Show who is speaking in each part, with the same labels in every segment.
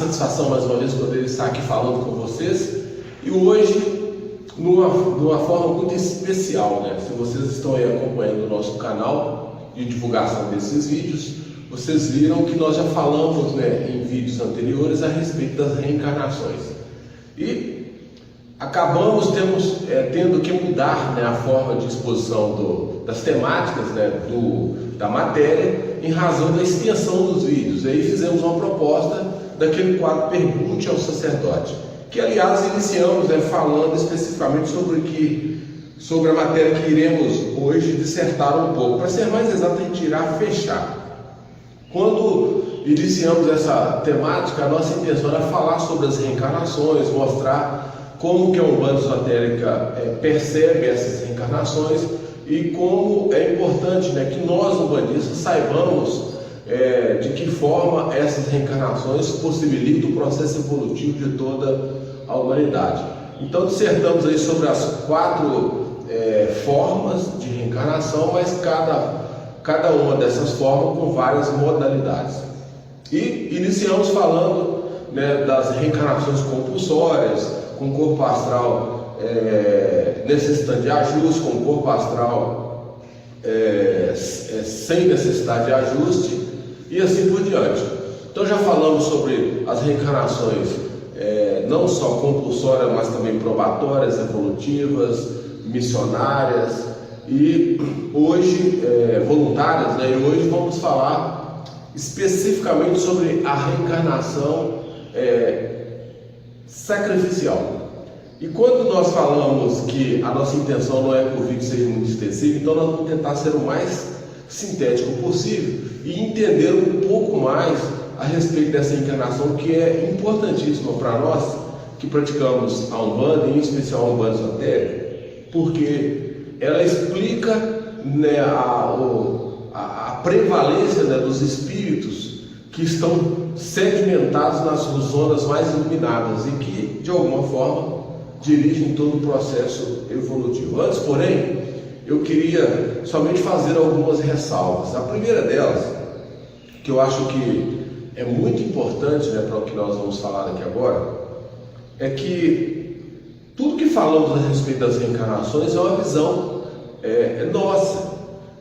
Speaker 1: satisfação mais uma vez poder estar aqui falando com vocês, e hoje numa forma muito especial, né? Se vocês estão aí acompanhando o nosso canal de divulgação desses vídeos, vocês viram que nós já falamos, né, em vídeos anteriores a respeito das reencarnações, e acabamos tendo que mudar, né, a forma de exposição das temáticas, né, da matéria, em razão da extensão dos vídeos. Aí fizemos uma proposta daquele quadro Pergunte ao Sacerdote, que aliás iniciamos, né, falando especificamente sobre a matéria que iremos hoje dissertar um pouco. Para ser mais exato, a gente irá fechar. Quando iniciamos essa temática, a nossa intenção era falar sobre as reencarnações, mostrar como que a Umbanda Esotérica percebe essas reencarnações e como é importante, né, que nós, umbandistas, saibamos de que forma essas reencarnações possibilitam o processo evolutivo de toda a humanidade. Então dissertamos aí sobre as 4 formas de reencarnação, mas cada uma dessas formas com várias modalidades. E iniciamos falando, né, das reencarnações compulsórias, com corpo astral necessitando de ajuste, com corpo astral sem necessidade de ajuste, e assim por diante. Então já falamos sobre as reencarnações não só compulsórias, mas também probatórias, evolutivas, missionárias e hoje voluntárias, né? E hoje vamos falar especificamente sobre a reencarnação sacrificial. E quando nós falamos que a nossa intenção não é que o vídeo seja muito extensivo, então nós vamos tentar ser o mais sintético possível e entender um pouco mais a respeito dessa encarnação, que é importantíssima para nós que praticamos a Umbanda, em especial a Umbanda Esotérica, porque ela explica, né, a prevalência, né, dos espíritos que estão sedimentados nas zonas mais iluminadas e que, de alguma forma, dirigem todo o processo evolutivo. Antes, porém, eu queria somente fazer algumas ressalvas. A primeira delas, que eu acho que é muito importante, né, para o que nós vamos falar aqui agora, é que tudo que falamos a respeito das reencarnações é uma visão nossa,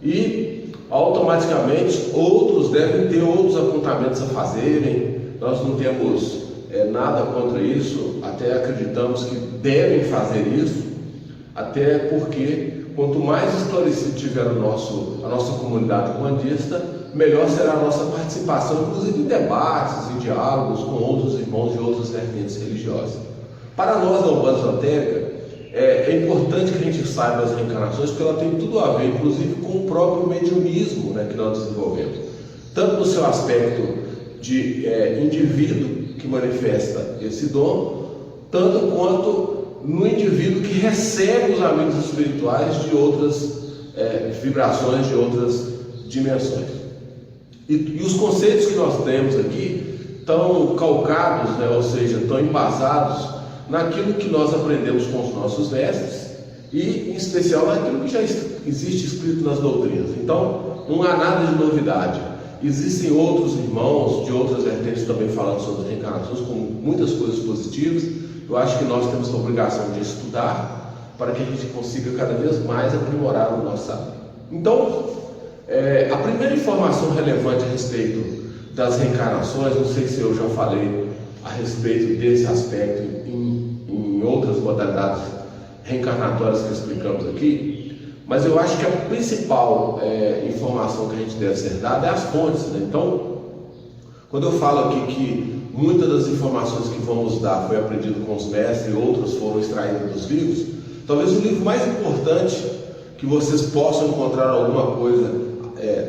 Speaker 1: e automaticamente outros devem ter outros apontamentos a fazerem. Nós não temos nada contra isso, até acreditamos que devem fazer isso, até porque quanto mais esclarecido tiver a nossa comunidade umbandista, melhor será a nossa participação, inclusive em debates e diálogos com outros irmãos de outras vertentes religiosas. Para nós da Umbanda Esotérica, é importante que a gente saiba as reencarnações, porque ela tem tudo a ver, inclusive, com o próprio mediunismo, né, que nós desenvolvemos, tanto no seu aspecto de indivíduo que manifesta esse dom, tanto quanto no indivíduo que recebe os amigos espirituais de outras vibrações, de outras dimensões. E os conceitos que nós temos aqui estão calcados, né, ou seja, estão embasados naquilo que nós aprendemos com os nossos mestres e, em especial, naquilo que já existe escrito nas doutrinas. Então, não há nada de novidade. Existem outros irmãos de outras vertentes também falando sobre reencarnações, com muitas coisas positivas. Eu acho que nós temos a obrigação de estudar para que a gente consiga cada vez mais aprimorar o nosso saber. Então, a primeira informação relevante a respeito das reencarnações, não sei se eu já falei a respeito desse aspecto em outras modalidades reencarnatórias que explicamos aqui, mas eu acho que a principal informação que a gente deve ser dada é as fontes, né? Então, quando eu falo aqui que muitas das informações que vamos dar foi aprendido com os mestres e outras foram extraídas dos livros, talvez o livro mais importante que vocês possam encontrar alguma coisa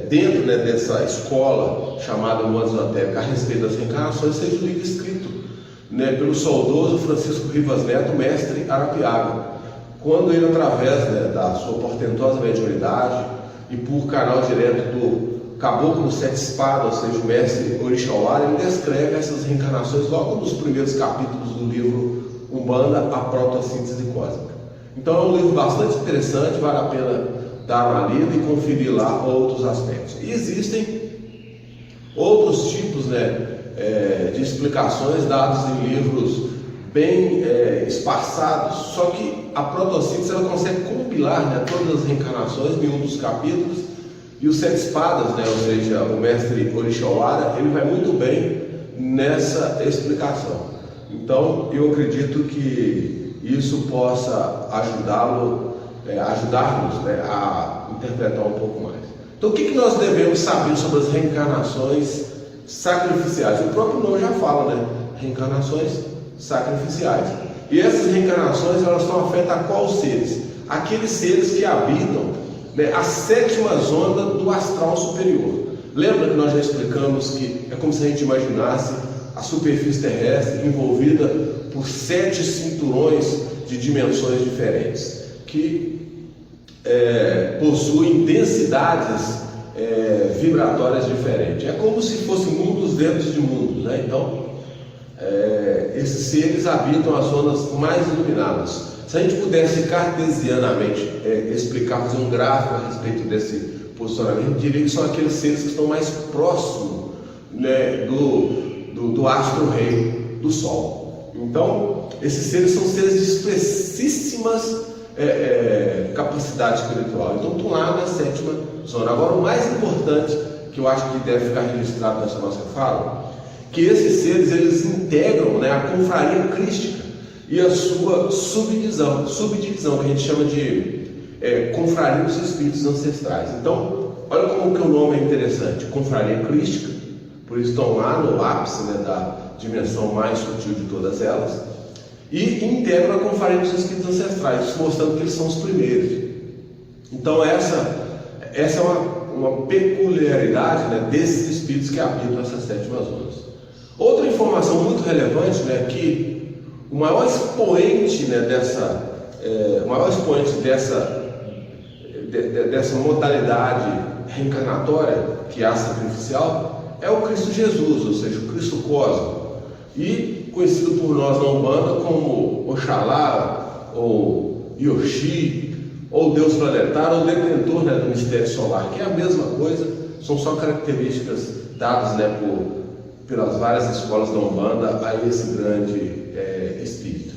Speaker 1: dentro, né, dessa escola chamada Umbanda Esotérica a respeito das reencarnações seja o livro escrito, né, pelo saudoso Francisco Rivas Neto, mestre Arapiaga, quando ele, através, né, da sua portentosa mediunidade e por canal direto do Caboclo dos Sete Espadas, ou seja, o mestre Orixauá, ele descreve essas reencarnações logo nos primeiros capítulos do livro Umbanda, a Protossíntese Cósmica. Então é um livro bastante interessante, vale a pena dar uma lida e conferir lá outros aspectos. E existem outros tipos, né, de explicações dadas em livros bem espaçados, só que a protossíntese ela consegue compilar, né, todas as reencarnações em um dos capítulos, e os sete espadas, né, ou seja, o mestre Orixauara, ele vai muito bem nessa explicação. Então eu acredito que isso possa ajudá-lo, ajudar-nos, né, a interpretar um pouco mais. Então o que nós devemos saber sobre as reencarnações sacrificiais? O próprio nome já fala, né? Reencarnações sacrificiais. E essas reencarnações, elas estão afetas a quais seres? Aqueles seres que habitam, né, a sétima zona do astral superior. Lembra que nós já explicamos que é como se a gente imaginasse a superfície terrestre envolvida por 7 cinturões de dimensões diferentes, que possuem densidades vibratórias diferentes. É como se fossem mundos dentro de mundos, né? Então, esses seres habitam as zonas mais iluminadas. Se a gente pudesse cartesianamente explicar, fazer um gráfico a respeito desse posicionamento, diria que são aqueles seres que estão mais próximos, né, do astro-rei do Sol. Então, esses seres são seres de expressíssimas capacidade espiritual. Então, estão lá na sétima zona. Agora, o mais importante que eu acho que deve ficar registrado nessa nossa fala, que esses seres eles integram, né, a confraria crística e a sua subdivisão, que a gente chama de confraria dos espíritos ancestrais. Então, olha como que o nome é interessante: confraria crística, por isso estão lá no ápice, né, da dimensão mais sutil de todas elas, e integram a confraria dos espíritos ancestrais, mostrando que eles são os primeiros. Então essa é uma peculiaridade, né, desses espíritos que habitam essas sétimas zonas. Outra informação muito relevante, né, que o maior expoente, né, dessa modalidade reencarnatória, que é a sacrificial, é o Cristo Jesus, ou seja, o Cristo cósmico, e conhecido por nós na Umbanda como Oxalá, ou Yoshi, ou Deus planetário, ou detentor, né, do mistério solar, que é a mesma coisa, são só características dadas, né, pelas várias escolas da Umbanda a esse grande espírito,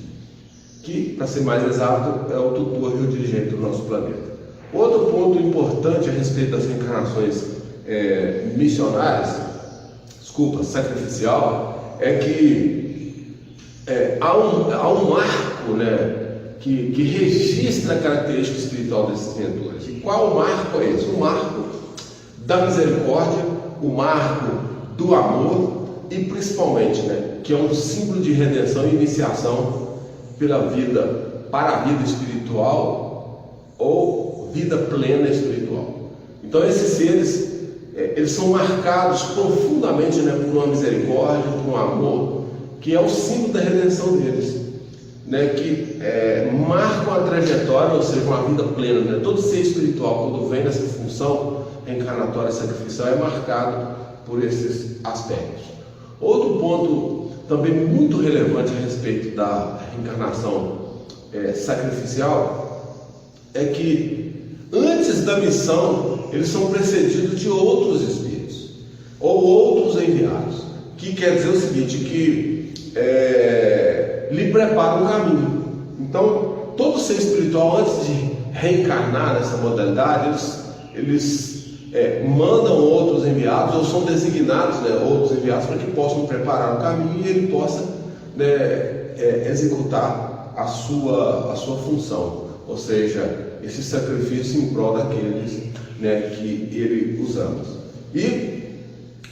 Speaker 1: que, para ser mais exato, é o tutor e o dirigente do nosso planeta. Outro ponto importante a respeito das reencarnações sacrificial, é que há um marco, né, que registra a característica espiritual desses mentores. E qual marco é esse? O marco da misericórdia, o marco do amor e principalmente, né, que é um símbolo de redenção e iniciação para a vida espiritual ou vida plena espiritual. Então esses seres, eles são marcados profundamente, né, por uma misericórdia, por um amor, que é o símbolo da redenção deles, né, que marcam a trajetória, ou seja, uma vida plena, né? Todo ser espiritual, quando vem nessa função reencarnatória sacrificial, é marcado por esses aspectos. Outro ponto também muito relevante a respeito da reencarnação sacrificial é que antes da missão eles são precedidos de outros espíritos ou outros enviados, que quer dizer o seguinte, que lhe prepara o caminho. Então, todo ser espiritual, antes de reencarnar nessa modalidade, eles mandam outros enviados, ou são designados, né, outros enviados, para que possam preparar o caminho e ele possa, né, executar a sua função, ou seja, esse sacrifício em prol daqueles, né, que ele usamos. E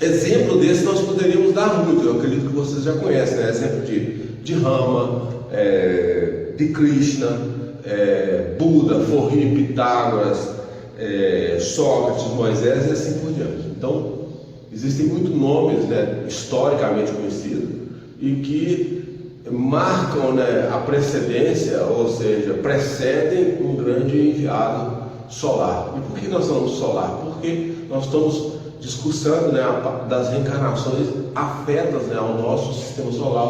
Speaker 1: exemplo desse nós poderíamos dar muito, eu acredito que vocês já conhecem, né? Exemplo de Rama, de Krishna, Buda, Forri, Pitágoras, Sócrates, Moisés e assim por diante. Então, existem muitos nomes, né, historicamente conhecidos e que marcam, né, a precedência, ou seja, precedem um grande enviado solar. E por que nós falamos solar? Porque nós estamos discussando, né, das reencarnações afetas, né, ao nosso sistema solar,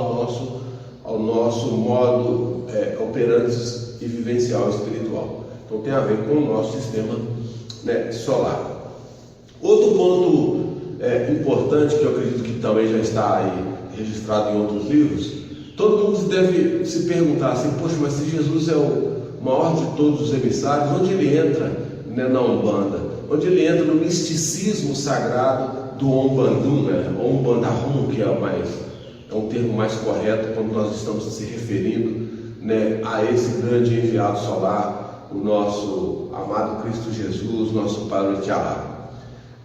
Speaker 1: ao nosso modo operante e vivencial espiritual. Então tem a ver com o nosso sistema, né, solar. Outro ponto importante, que eu acredito que também já está aí registrado em outros livros. Todo mundo deve se perguntar assim: poxa, mas se Jesus é o maior de todos os emissários, onde ele entra, né, na Umbanda? Onde ele entra no misticismo sagrado do Ombandum, né? Ombandarum, que é um termo mais correto quando nós estamos se referindo, né, a esse grande enviado solar, o nosso amado Cristo Jesus, nosso Pai Tialá.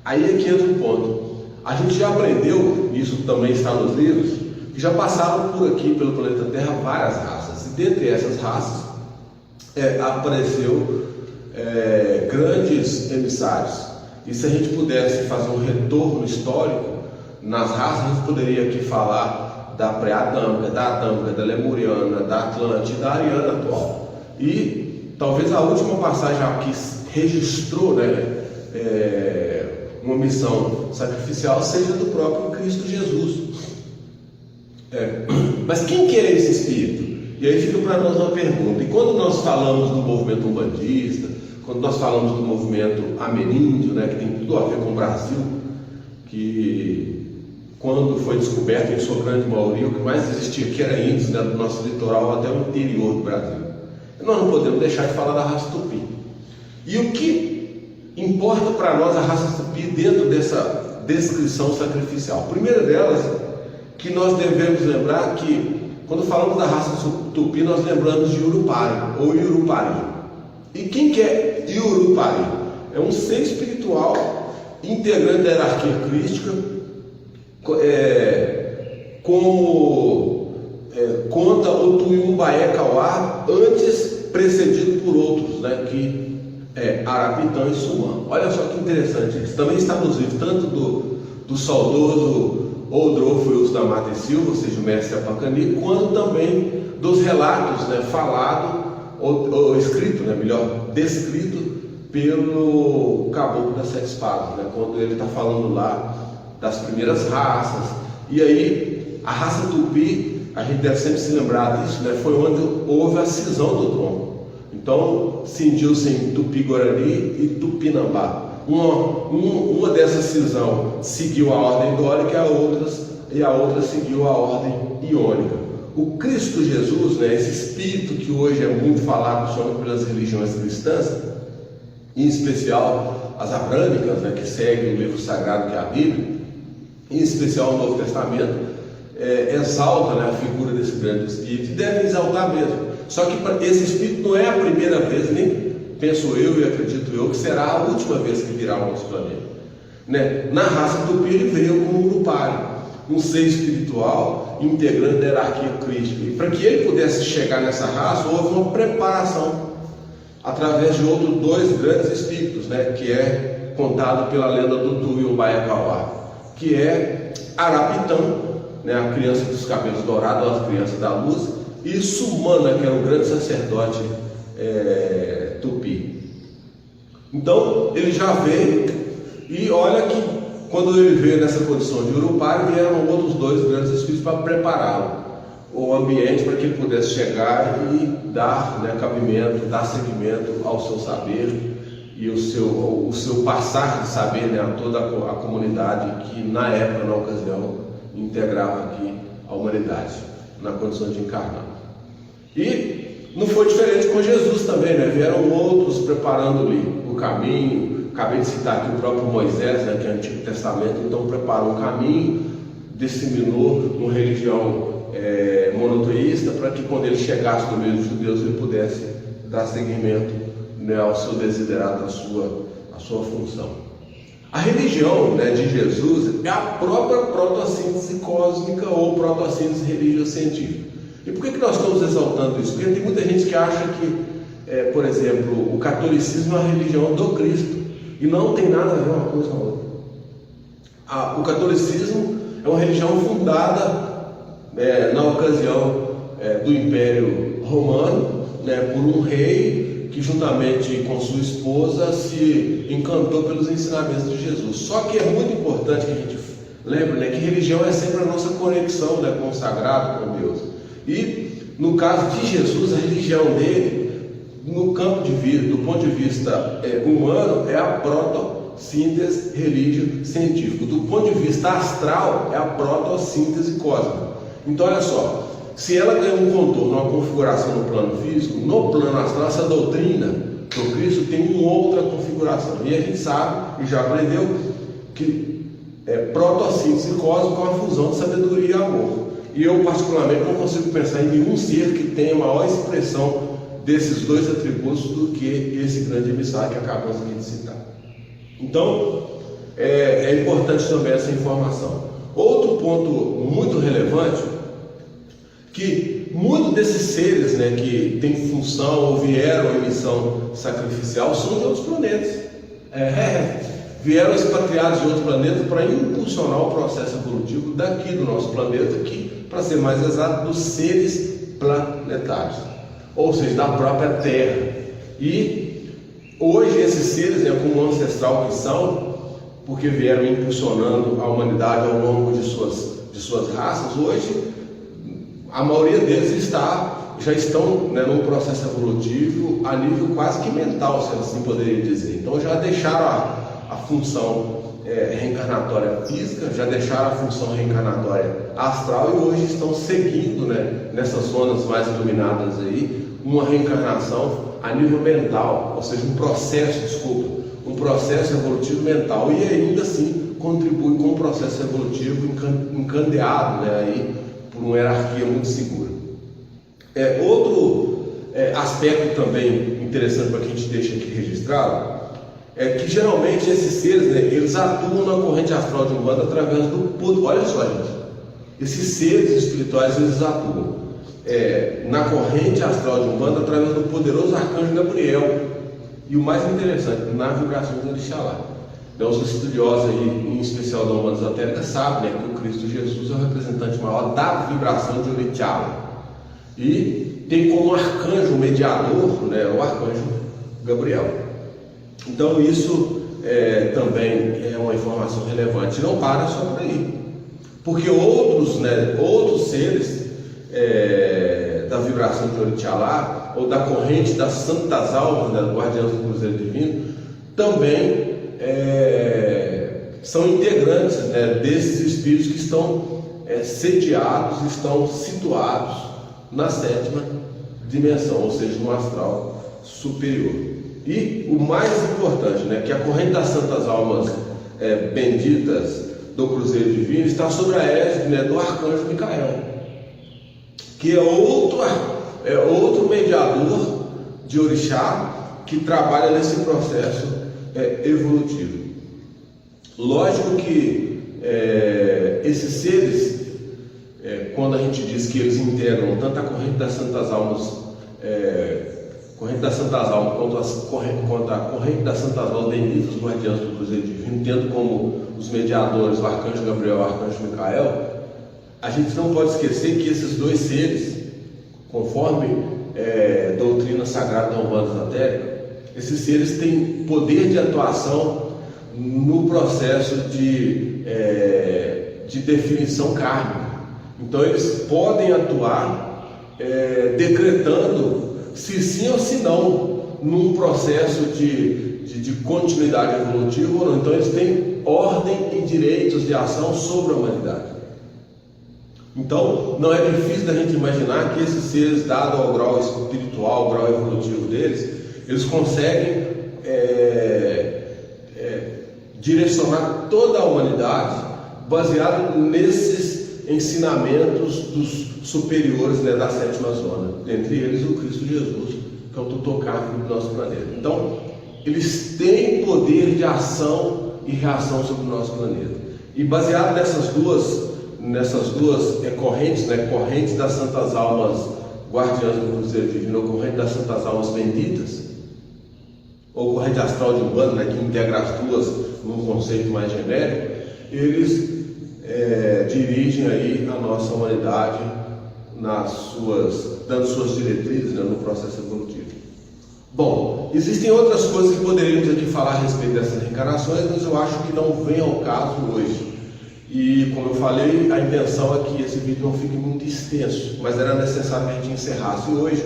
Speaker 1: Aí é que entra um ponto. A gente já aprendeu, isso também está nos livros, que já passaram por aqui, pelo planeta Terra, várias raças. E dentre essas raças, apareceu grandes emissários. E se a gente pudesse fazer um retorno histórico nas raças, a gente poderia aqui falar da pré-adâmica, da adâmica, da lemuriana, da atlântida, da ariana atual. E talvez a última passagem aqui registrou, né, uma missão sacrificial seja do próprio Cristo Jesus. Mas quem que é esse espírito? E aí fica para nós uma pergunta. E quando nós falamos do movimento umbandista, quando nós falamos do movimento ameríndio, né, que tem tudo a ver com o Brasil, que quando foi descoberto, em sua grande maioria, o que mais existia aqui era índios, né, do nosso litoral até o interior do Brasil. E nós não podemos deixar de falar da raça Tupi. E o que importa para nós a raça Tupi dentro dessa descrição sacrificial? A primeira delas, que nós devemos lembrar que quando falamos da raça Tupi, nós lembramos de Urupari ou Iurupari. E quem que é Iurupari? É um ser espiritual integrante da hierarquia crística, como conta o Tuiumbaé Kauá, antes precedido por outros, né, que Arapitã e Sumã. Olha só que interessante, isso também está nos livros tanto do saudoso Oldrofo Wilson da Mata e Silva, ou seja, o mestre Apacani, quanto também dos relatos, né, falado ou escrito, né, melhor, descrito pelo Caboclo das Sete Espadas, né, quando ele está falando lá das primeiras raças. E aí a raça Tupi, a gente deve sempre se lembrar disso, né, foi onde houve a cisão do tronco. Então cindiu-se em Tupi-Guarani e Tupinambá. Uma dessa cisão seguiu a ordem dórica e a outra seguiu a ordem iônica. O Cristo Jesus, né, esse espírito que hoje é muito falado sobre pelas religiões cristãs, em especial as abrâmicas, né, que seguem o livro sagrado que é a Bíblia, em especial o Novo Testamento, exalta, né, a figura desse grande espírito, e deve exaltar mesmo. Só que esse espírito não é a primeira vez, nem penso eu e acredito eu que será a última vez que virá ao nosso planeta, né? Na raça Tupi ele veio como um Urupari, um ser espiritual integrante da hierarquia crística, e para que ele pudesse chegar nessa raça houve uma preparação através de outros dois grandes espíritos, né, que é contado pela lenda do Tuiumbaé Kauá, que é Arapitã, né, a criança dos cabelos dourados, a criança da luz, e Sumana, que era um grande sacerdote Tupi. Então ele já veio, e olha que quando ele veio nessa condição de Urupari, vieram outros dois grandes espíritos para prepará-lo, o ambiente para que ele pudesse chegar e dar, né, cabimento, dar seguimento ao seu saber e o seu passar de saber, né, a toda a comunidade que na época, na ocasião, integrava aqui a humanidade na condição de encarnar. E não foi diferente com Jesus também, né? Vieram outros preparando-lhe o caminho. Acabei de citar aqui o próprio Moisés, né, que é o Antigo Testamento, então preparou um caminho, disseminou uma religião monoteísta, para que quando ele chegasse no meio dos judeus ele pudesse dar seguimento, né, ao seu desiderato, à sua função. A religião, né, de Jesus é a própria protossíntese cósmica ou protossíntese religio-científica. E por que nós estamos exaltando isso? Porque tem muita gente que acha que, por exemplo, o catolicismo é a religião do Cristo, e não tem nada a ver uma coisa com a outra. O catolicismo é uma religião fundada na ocasião do Império Romano, né, por um rei que juntamente com sua esposa se encantou pelos ensinamentos de Jesus. Só que é muito importante que a gente lembre, né, que religião é sempre a nossa conexão, né, com o sagrado, com Deus. E no caso de Jesus, a religião dele, no campo de vida, do ponto de vista humano, é a síntese, relígio, científico. Do ponto de vista astral, é a protossíntese cósmica. Então, olha só, se ela ganha um contorno, uma configuração no plano físico, no plano astral, essa doutrina do Cristo tem uma outra configuração. E a gente sabe, e já aprendeu, que protossíntese cósmica é uma fusão de sabedoria e amor. E eu, particularmente, não consigo pensar em nenhum ser que tenha maior expressão desses dois atributos do que esse grande emissário que acabamos aqui de citar. Então, é importante também essa informação. Outro ponto muito relevante, que muitos desses seres, né, que têm função ou vieram em missão sacrificial são de outros planetas. Vieram expatriados de outros planetas para impulsionar o processo evolutivo daqui do nosso planeta, que, para ser mais exato, dos seres planetários, ou seja, da própria Terra. E hoje esses seres, né, como ancestral que são, porque vieram impulsionando a humanidade ao longo de suas raças, hoje a maioria deles já estão, né, num processo evolutivo a nível quase que mental, se assim poderia dizer. Então já deixaram a função reencarnatória física, já deixaram a função reencarnatória astral e hoje estão seguindo, né, nessas zonas mais iluminadas aí, uma reencarnação a nível mental, ou seja, um processo evolutivo mental, e ainda assim contribui com um processo evolutivo encandeado, né, aí, por uma hierarquia muito segura. Outro aspecto também interessante para que a gente deixe aqui registrado é que geralmente esses seres, né, eles atuam na corrente astral de Umbanda através do poder. Olha só, gente, esses seres espirituais eles atuam na corrente astral de Umbanda através do poderoso arcanjo Gabriel, e o mais interessante, na vibração do Orixalá. Então, os estudiosos aí, em especial da Umbanda esotérica, sabem, né, que o Cristo Jesus é o representante maior da vibração de Orixalá, e tem como arcanjo mediador, né, o arcanjo Gabriel. Então isso também é uma informação relevante. Não para só por aí, porque outros seres da vibração de Orixalá, ou da corrente das santas almas, né, do guardião do Cruzeiro Divino, também são integrantes, né, desses espíritos que estão sediados, estão situados na sétima dimensão, ou seja, no astral superior. E o mais importante, né, que a corrente das santas almas benditas do Cruzeiro Divino está sob a égide, né, do arcanjo Micael, que é outro mediador de Orixá que trabalha nesse processo evolutivo. Lógico que esses seres, quando a gente diz que eles integram tanto a corrente das santas almas, quanto a corrente das santas almas benditas, os guardiãos do Cruzeiro Divino, tendo como os mediadores o arcanjo Gabriel e o arcanjo Micael, a gente não pode esquecer que esses dois seres, conforme doutrina sagrada da Umbanda esotérica, esses seres têm poder de atuação no processo de definição kármica. Então eles podem atuar decretando se sim ou se não num processo de continuidade evolutiva ou não. Então eles têm ordem e direitos de ação sobre a humanidade. Então não é difícil da gente imaginar que esses seres, dado ao grau espiritual, ao grau evolutivo deles, eles conseguem direcionar toda a humanidade baseado nesses ensinamentos dos superiores, né, da sétima zona, entre eles o Cristo Jesus, que é o tutor kármico do nosso planeta. Então eles têm poder de ação e reação sobre o nosso planeta, e baseado nessas duas correntes, né, correntes das santas almas guardiãs do Cruzeiro Divino, ou corrente das santas almas benditas, ou corrente astral de Umbanda, né, que integra as duas num conceito mais genérico, eles dirigem aí a nossa humanidade dando suas diretrizes, né, no processo evolutivo. Bom, existem outras coisas que poderíamos aqui falar a respeito dessas reencarnações, mas eu acho que não vem ao caso hoje. E como eu falei, a intenção é que esse vídeo não fique muito extenso, mas era necessário que a gente encerrasse hoje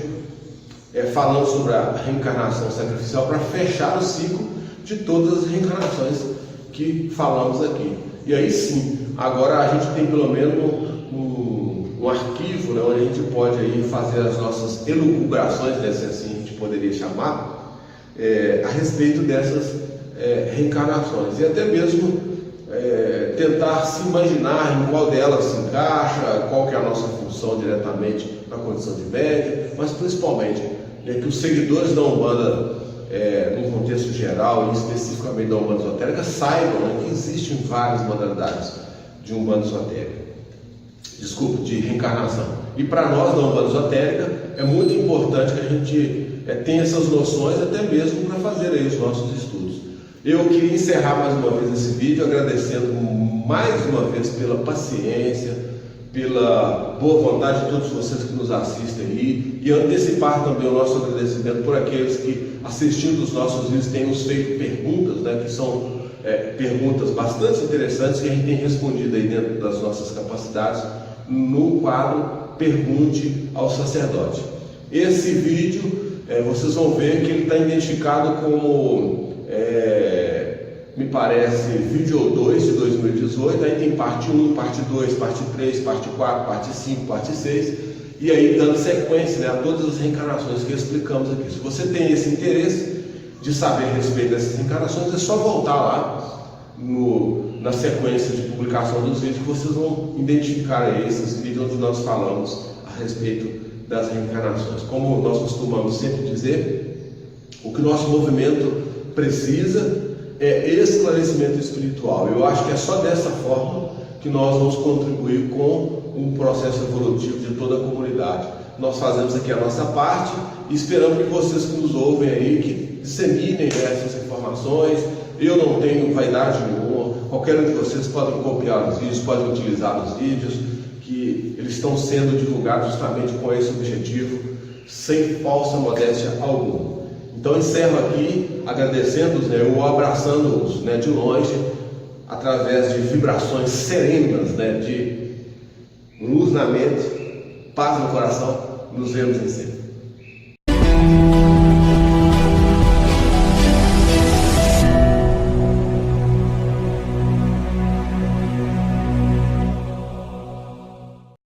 Speaker 1: falando sobre a reencarnação sacrificial para fechar o ciclo de todas as reencarnações que falamos aqui. E aí sim, agora a gente tem pelo menos um arquivo, né, onde a gente pode aí fazer as nossas elucubrações, né, se assim a gente poderia chamar, a respeito dessas reencarnações, e até mesmo tentar se imaginar em qual delas se encaixa, qual que é a nossa função diretamente na condição de média, mas principalmente que os seguidores da Umbanda, num contexto geral e especificamente da Umbanda Esotérica, saibam, né, que existem várias modalidades de Umbanda Esotérica, de reencarnação. E para nós da Umbanda Esotérica é muito importante que a gente tenha essas noções, até mesmo para fazer aí os nossos estudos. Eu queria encerrar mais uma vez esse vídeo agradecendo mais uma vez pela paciência, pela boa vontade de todos vocês que nos assistem aí, e antecipar também o nosso agradecimento por aqueles que, assistindo os nossos vídeos, têm nos feito perguntas, né, que são perguntas bastante interessantes que a gente tem respondido aí dentro das nossas capacidades no quadro Pergunte ao Sacerdote. Esse vídeo vocês vão ver que ele está identificado como me parece vídeo 2 de 2018, aí tem parte 1, parte 2, parte 3, parte 4, parte 5, parte 6, e aí dando sequência, né, a todas as reencarnações que explicamos aqui. Se você tem esse interesse de saber a respeito dessas reencarnações, é só voltar lá na sequência de publicação dos vídeos que vocês vão identificar aí esses vídeos onde nós falamos a respeito das reencarnações. Como nós costumamos sempre dizer, o que o nosso movimento precisa é esclarecimento espiritual. Eu acho que é só dessa forma que nós vamos contribuir com o processo evolutivo de toda a comunidade. Nós fazemos aqui a nossa parte e esperamos que vocês que nos ouvem aí, que disseminem essas informações. Eu não tenho vaidade nenhuma, qualquer um de vocês podem copiar os vídeos, podem utilizar os vídeos, que eles estão sendo divulgados justamente com esse objetivo, sem falsa modéstia alguma. Então encerro aqui agradecendo-os, né, ou abraçando-os, né, de longe, através de vibrações serenas, né, de luz na mente, paz no coração. Nos vemos em sempre.